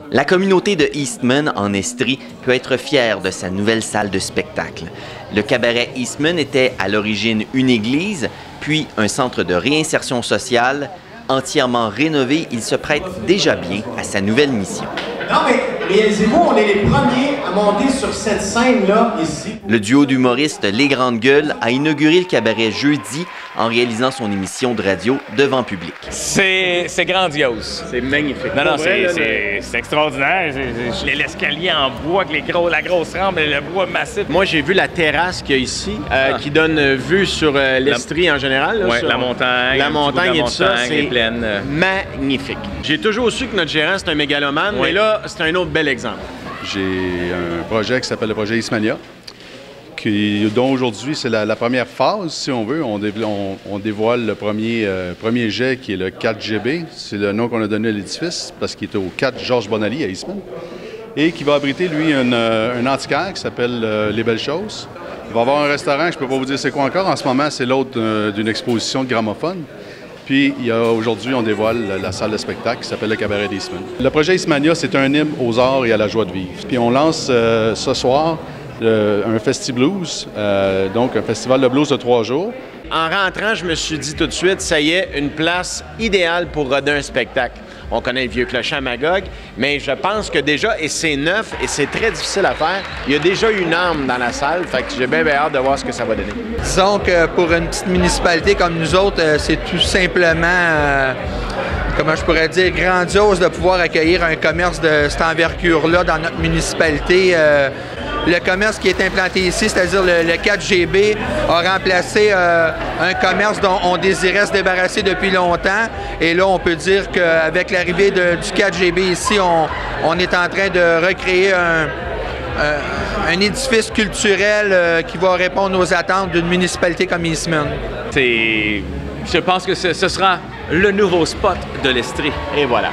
La communauté de Eastman, en Estrie, peut être fière de sa nouvelle salle de spectacle. Le cabaret Eastman était à l'origine une église, puis un centre de réinsertion sociale. Entièrement rénové, il se prête déjà bien à sa nouvelle mission. Non, mais réalisez-vous, on est les premiers à monter sur cette scène-là, ici. Le duo d'humoristes Les Grandes Gueules a inauguré le cabaret jeudi en réalisant son émission de radio devant public. C'est grandiose. C'est magnifique. Non, non, c'est extraordinaire. L'escalier en bois avec la grosse rampe, le bois massif. Moi, j'ai vu la terrasse qu'il y a ici, qui donne vue sur l'Estrie en général. Oui, la montagne. La montagne et tout ça, c'est magnifique. J'ai toujours su que notre gérant, c'est un mégalomane, mais là, c'est un autre bel exemple. J'ai un projet qui s'appelle le projet Eastmania, dont aujourd'hui c'est la première phase, si on veut. On dévoile le premier jet qui est le 4GB. C'est le nom qu'on a donné à l'édifice parce qu'il était au 4 Georges Bonali à Eastman. Et qui va abriter, lui, un antiquaire qui s'appelle Les Belles Choses. Il va y avoir un restaurant, je ne peux pas vous dire c'est quoi encore. En ce moment, c'est l'autre d'une exposition de gramophone. Puis, aujourd'hui, on dévoile la salle de spectacle qui s'appelle le Cabaret d'Eastman. Le projet Eastmania, c'est un hymne aux arts et à la joie de vivre. Puis, on lance ce soir un Festi Blues, donc un festival de blues de 3 jours. En rentrant, je me suis dit tout de suite, ça y est, une place idéale pour roder un spectacle. On connaît le vieux clocher à Magog, mais je pense que déjà, et c'est neuf, et c'est très difficile à faire, il y a déjà une âme dans la salle, fait que j'ai bien hâte de voir ce que ça va donner. Disons que pour une petite municipalité comme nous autres, c'est tout simplement, comment je pourrais dire, grandiose de pouvoir accueillir un commerce de cette envergure-là dans notre municipalité. Le commerce qui est implanté ici, c'est-à-dire le 4GB, a remplacé un commerce dont on désirait se débarrasser depuis longtemps. Et là, on peut dire qu'avec l'arrivée du 4GB ici, on est en train de recréer un édifice culturel qui va répondre aux attentes d'une municipalité comme Eastman. Je pense que ce sera le nouveau spot de l'Estrie. Et voilà.